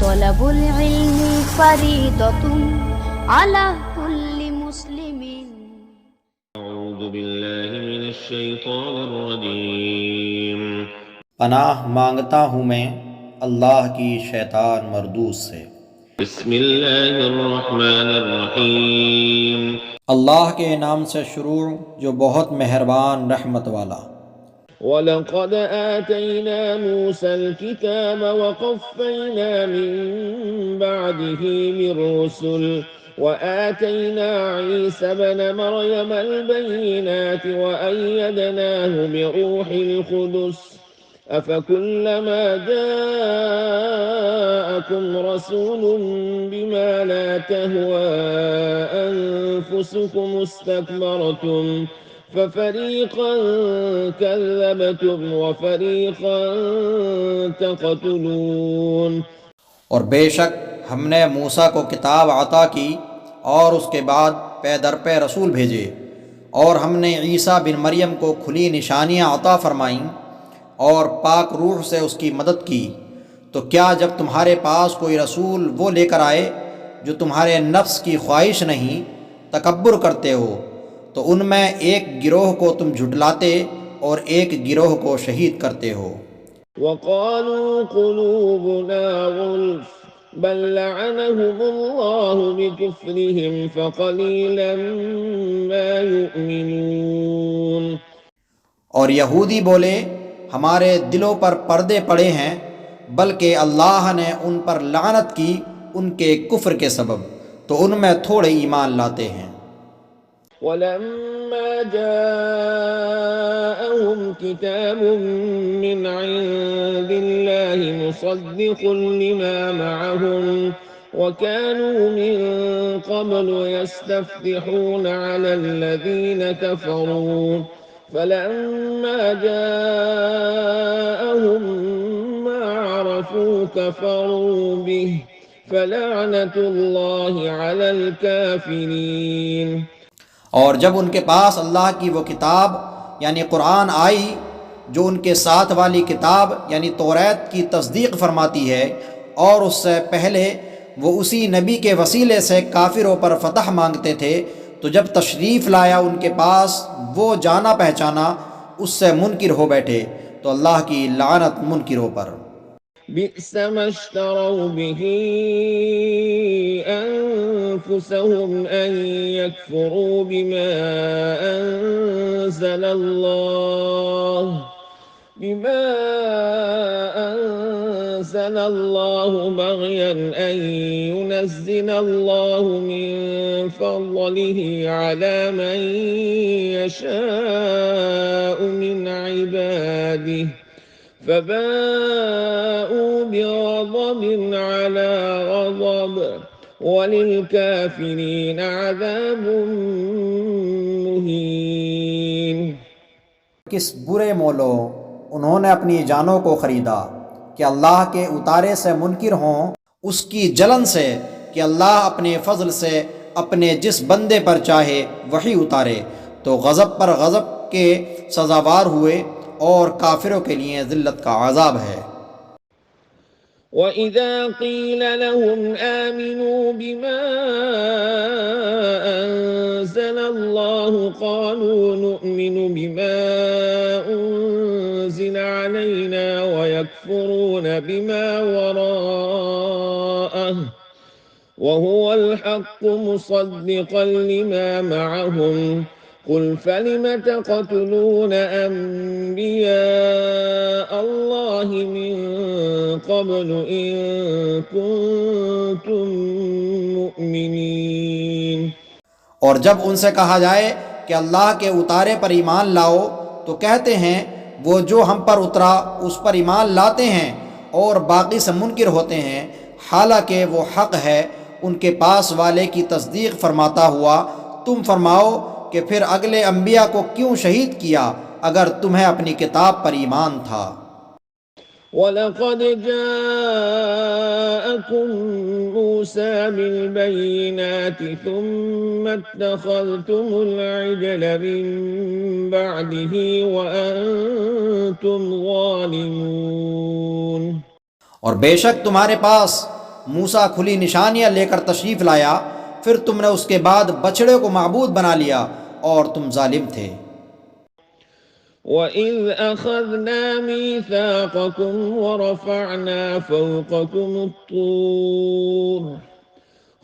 তলাবুল ইলমি ফরিদাতুন আলা কুল্লি মুসলিমিন। अऊज़ु बिल्लाहि मिनश शैतानिर रजीम। पनाह मांगता हूँ मैं अल्लाह की शैतान मरदूस से। बिस्मिल्लाहिर रहमानिर रहीम। अल्लाह के नाम से शुरू जो बहुत मेहरबान रहमत वाला। वलक़द आतैना मूसल किताब वक़फ़्फ़ैना मिन बअदिही मिर्रुसुल वआतैना ईसा इब्न मरयमल बय्यिनाति वअय्यदनाहु बिरूहिल क़ुदुस अफ़कुल्लमा जाअकुम रसूलुम बिमा ला तहवा अनफुसुकुम इस्तकबरतुम फफ़रीक़न कज़्ज़बतुम वफ़रीक़न तक़तुलून। और बेशक हमने मूसा को किताब अता की और उसके बाद पे दर पे रसूल भेजे, और हमने ईसा बिन मरियम को खुली निशानियाँ अता फरमाईं और पाक रूह से उसकी मदद की। तो क्या जब तुम्हारे पास कोई रसूल वो लेकर आए जो तुम्हारे नफ्स की ख्वाहिश नहीं, तकब्बुर करते हो, तो उनमें एक गिरोह को तुम झुटलाते और एक गिरोह को शहीद करते हो। वक़ालू क़ुलूबुना गुल्फ़ बल लअनहुमुल्लाहु बिकुफ़्रिहिम फ़क़लीलन मा युमिनून। और यहूदी बोले हमारे दिलों पर पर्दे पड़े हैं, बल्कि अल्लाह ने उन पर लानत की उनके कुफ्र के सबब, तो उनमें थोड़े ईमान लाते हैं। वलम्मा जाअहुम किताबुम मिन इंदिल्लाहि मुसद्दिक़ुन लिमा मअहुम वकानू मिन क़ब्लु यस्तफ़्तिहून अलल्लज़ीन कफ़रू फलम्मा जाअहुम मा अरफ़ू कफ़रू बिहि फ़लअनतुल्लाहि अलल काफ़िरीन। और जब उनके पास अल्लाह की वो किताब यानी कुरान आई जो उनके साथ वाली किताब यानी तौरात की तस्दीक फरमाती है, और उससे पहले वो उसी नबी के वसीले से काफिरों पर फतह मांगते थे, तो जब तशरीफ़ लाया उनके पास वो जाना पहचाना उससे मुनकिर हो बैठे, तो अल्लाह की लानत मुनकिरों पर। बि'स मश्तरौ बिही अनफुसहुम अन यकफुरू बिमा अंज़लल्लाहु बग़यन अन युनज़्ज़िलल्लाहु मिन फ़ज़लिही अला मन यशाअु मिन इबादिही फबाऊ बिग़ज़ब अला ग़ज़ब वलिलकाफ़िरीन अज़ाबुम मुहीन। किस बुरे मोलों उन्होंने अपनी जानों को ख़रीदा कि अल्लाह के उतारे से मुनकिर हों, उसकी जलन से कि अल्लाह अपने फ़ज़ल से अपने जिस बंदे पर चाहे वही उतारे, तो गज़ब पर गज़ब के सज़ावार हुए, और काफिरों के लिए ज़िल्लत का अज़ाब है। वइज़ा क़ील लहुम आमिनू बिमा अंज़लल्लाहु क़ालू नु'मिनु बिमा उन्ज़िल अलैना वयकफ़ुरून बिमा वराअहु वहुवल हक़्क़ु मुसद्दिक़न लिमा मअहुम क़ुल फ़लिम तक़तुलून अंबियाअ अल्लाहि मिन क़ब्लु इन कुन्तुम मुअमिनीन। और जब उनसे कहा जाए कि अल्लाह के उतारे पर ईमान लाओ, तो कहते हैं वो जो हम पर उतरा उस पर ईमान लाते हैं और बाकी से मुनकिर होते हैं, हालांकि वो हक़ है उनके पास वाले की तस्दीक फरमाता हुआ। तुम फरमाओ कि फिर अगले अंबिया को क्यों शहीद किया अगर तुम्हें अपनी किताब पर ईमान था। वलक़द जाअकुम मूसा बिलबय्यिनाति सुम्मा इत्तख़ज़्तुमुल इजल मिन बअदिही वअन्तुम ज़ालिमून। और बेशक तुम्हारे पास मूसा खुली निशानियां लेकर तशरीफ़ लाया, फिर तुमने उसके बाद बछड़े को माबूद बना लिया और तुम जालिम थे। وإذ أخذنا ميثاقكم ورفعنا فوقكم الطور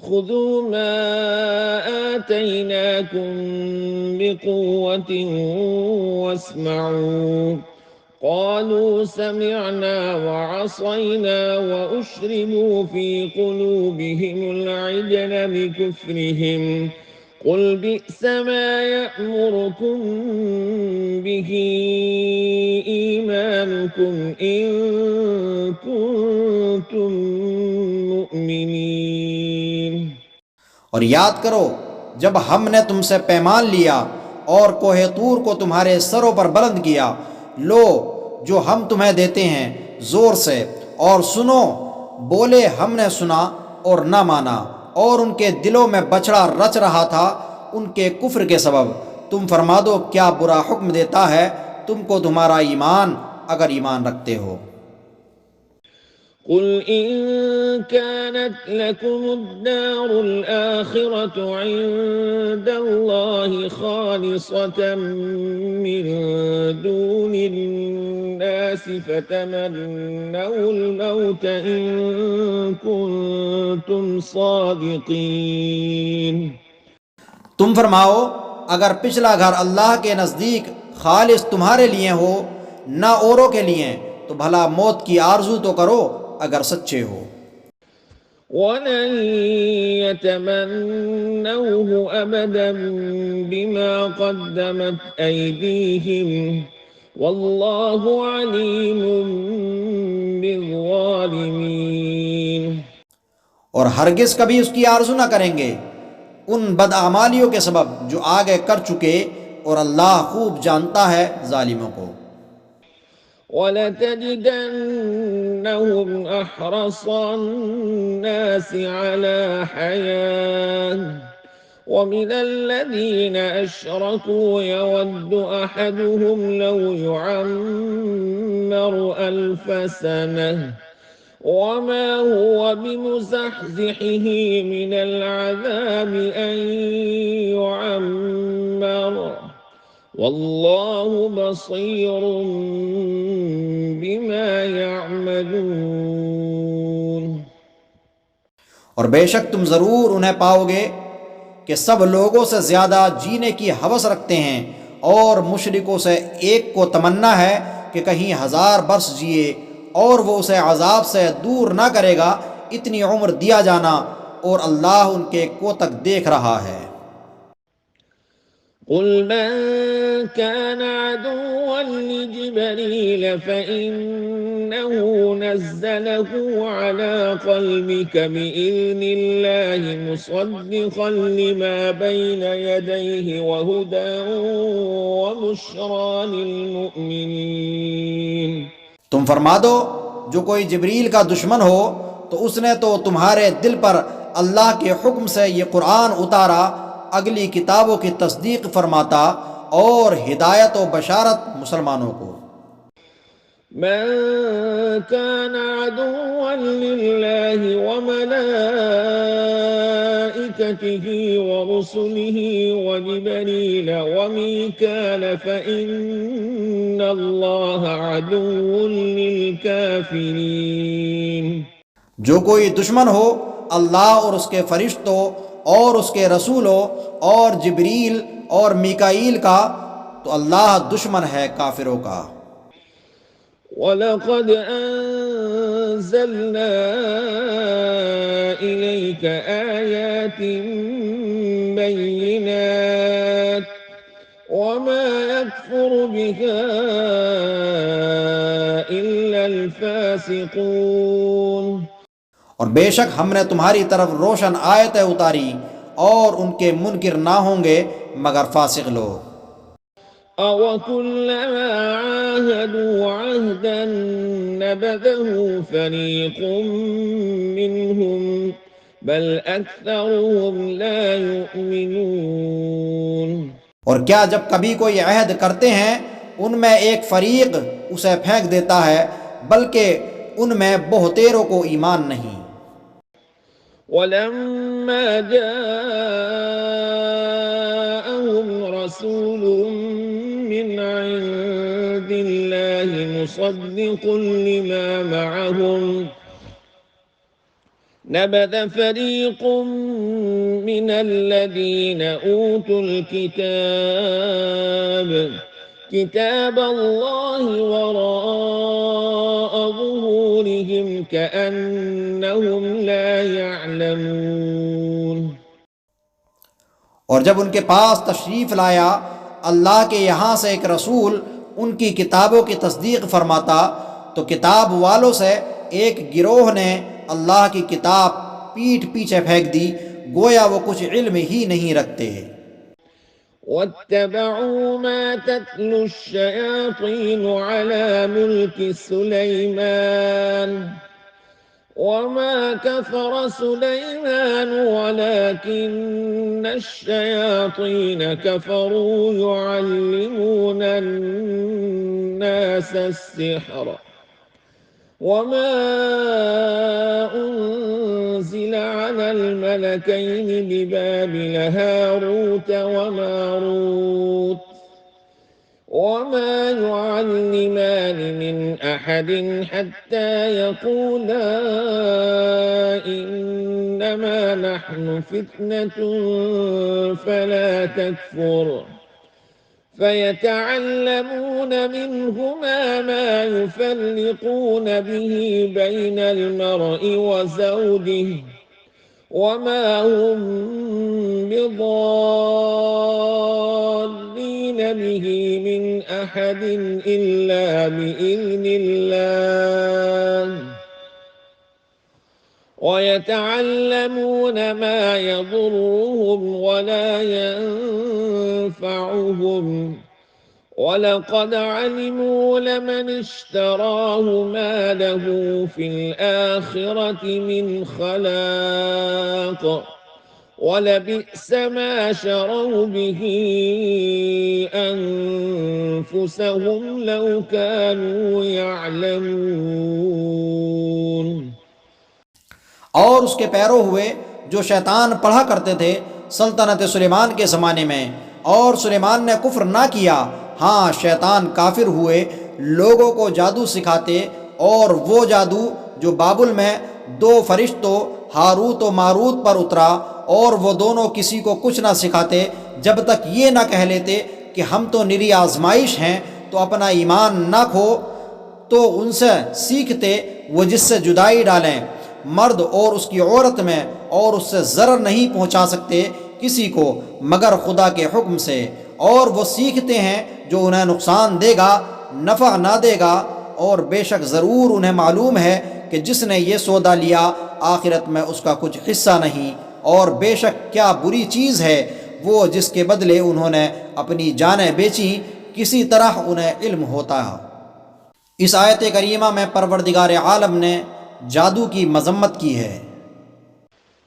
خذوا ما آتيناكم بقوة واسمعوا قالوا سمعنا وعصينا وأشربوا في قلوبهم العجل بكفرهم قل بئس ما يأمركم به إيمانكم إن كنتم मुमिनीन। और याद करो जब हमने तुमसे पैमान लिया और कोहे तूर को तुम्हारे सरों पर बुलंद किया, लो जो हम तुम्हें देते हैं ज़ोर से और सुनो। बोले हमने सुना और न माना, और उनके दिलों में बछड़ा रच रहा था उनके कुफ्र के सबब। तुम फरमा दो क्या बुरा हुक्म देता है तुमको तुम्हारा ईमान, अगर ईमान रखते हो। قل إن كانت لكم الدار الآخرة عند الله خالصة من دون الناس فتمنوا الموت إن كنتم صادقين। तुम फरमाओ अगर पिछला घर अल्लाह के नज़दीक खालिस तुम्हारे लिए हो न औरों के लिए, तो भला मौत की आरजू तो करो अगर सच्चे हो। वलन यतमन्नौहु अबदन बिमा क़द्दमत ऐदीहिम वल्लाहु अलीमुम बिज़्ज़ालिमीन। और हरगिज़ कभी उसकी आरजू न करेंगे उन बदआमालियों के सबब जो आगे कर चुके, और अल्लाह खूब जानता है जालिमों को। वलतजिदन्नहुम अहरस अन्नास अला हयाह वमिन अल्लज़ीन अशरकू यवद्दु अहदुहुम लौ युअम्मरु अल्फ सनह वमा हुवा बिमुज़हज़िहिही मिनल अज़ाबि अन युअम्मर वल्लाहु बसीरुम बिमा यअमलून। और बेशक तुम ज़रूर उन्हें पाओगे कि सब लोगों से ज़्यादा जीने की हवस रखते हैं, और मुशरिकों से एक को तमन्ना है कि कहीं 1000 बरस जिए, और वो उसे अजाब से दूर ना करेगा इतनी उम्र दिया जाना, और अल्लाह उनके कोतक देख रहा है। قل من كان عدوا لجبريل فإنه نزله على قلبك بإذن الله مصدقا لما بين يديه وهدى وبشرى للمؤمنين। तुम फरमा दो जो कोई जिब्रील का दुश्मन हो तो उसने तो तुम्हारे दिल पर अल्लाह के हुक्म से ये कुरान उतारा, अगली किताबों की तस्दीक फरमाता और हिदायत व बशारत मुसलमानों को। मन कान अदुव्वन लिल्लाहि व मलाइकतिही व रुसुलिही व जिब्रील व मीकाल फ़इन्नल्लाह अदुव्वुन लिल-काफ़िरीन। जो कोई दुश्मन हो अल्लाह और उसके फरिश्तों और उसके रसूलों और जिब्रील और मीकाईल का, तो अल्लाह दुश्मन है काफिरों का। वलक़द अंज़लना इलैक आयातिन बय्यिनात वमा यकफ़ुरु बिहा इल्लल फ़ासिक़ून। और बेशक हमने तुम्हारी तरफ रोशन आयतें उतारी और उनके मुनकिर ना होंगे मगर फासिक लोग। अवकुल्लमा आहदू अहदन नबदहू फरीक़ुम मिनहुम बल अक्सरुहुम ला युमिनून। और क्या जब कभी कोई अहद करते हैं उनमें एक फरीक उसे फेंक देता है, बल्कि उनमें बहुतेरों को ईमान नहीं। ولما جاءهم رسول من عند الله مصدق لما معهم نبذ فريق من الذين أوتوا كتاب الله وراء ظهورهم كأنهم لا يعلمون। और जब उनके पास तशरीफ़ लाया अल्लाह के यहाँ से एक रसूल उनकी किताबों की तस्दीक फरमाता तो किताब वालों से एक गिरोह ने अल्लाह की किताब पीठ पीछे फेंक दी, गोया वो कुछ इल्म ही नहीं रखते। वत्तबऊ मा तत्लु अश्शयातीन अला मुल्क सुलैमान वमा कफर सुलैमान वलाकिन्न अश्शयातीन कफरू युअल्लिमून अन्नास अस्सिह्र वमा उन्ज़िल अला अल-मलकैन बिबाबिल हारूत वमारूत वमा युअल्लिमान मिन अहदिन हत्ता यक़ूला इन्नमा नहनु फित्नतुन फला तकफुर فيتعلمون منهما ما يفرقون به بين المرء وزوجه وما هم بضارين به من أحد إلا بإذن الله ويتعلمون ما يضرهم ولا ينفعهم ولقد علموا لمن اشتراه ما له في الآخرة من خلاق ولبئس ما شروا به أنفسهم لو كانوا يعلمون। और उसके पैरों हुए जो शैतान पढ़ा करते थे सल्तनत सुलेमान के ज़माने में, और सुलेमान ने कुफ्र ना किया। हाँ, शैतान काफिर हुए, लोगों को जादू सिखाते, और वो जादू जो बाबुल में दो फरिश्तों हारूत और मारूत पर उतरा, और वो दोनों किसी को कुछ ना सिखाते जब तक ये ना कह लेते कि हम तो निरी आजमाइश हैं, तो अपना ईमान ना खो। तो उनसे सीखते वो जिससे जुदाई डालें, मर्द और उसकी औरत में, और उससे ज़रर नहीं पहुंचा सकते किसी को मगर खुदा के हुक्म से, और वो सीखते हैं जो उन्हें नुकसान देगा नफ़ा ना देगा, और बेशक ज़रूर उन्हें मालूम है कि जिसने ये सौदा लिया आखिरत में उसका कुछ हिस्सा नहीं, और बेशक क्या बुरी चीज़ है वो जिसके बदले उन्होंने अपनी जानें बेची, किसी तरह उन्हें इल्म होता है। इस आयत करीमा में परवरदिगार आलम ने जादू की मजम्मत की है।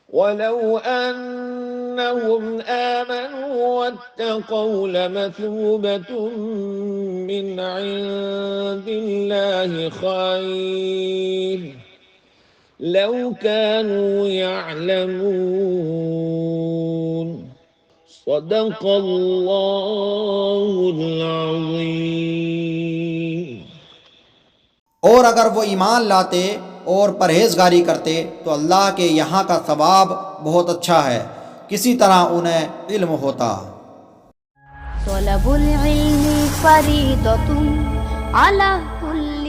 वलौ अन्नहुम आमनू वत्तक़ौ लमथूबतुम मिन इंदिल्लाहि खैर लौ कानू यअलमून। सदक़ल्लाहुल अज़ीम। और अगर वो ईमान लाते और परहेजगारी करते तो अल्लाह के यहाँ का सवाब बहुत अच्छा है, किसी तरह उन्हें इल्म होता। तलबुल इल्मी फरीदतुन अला कुल्लि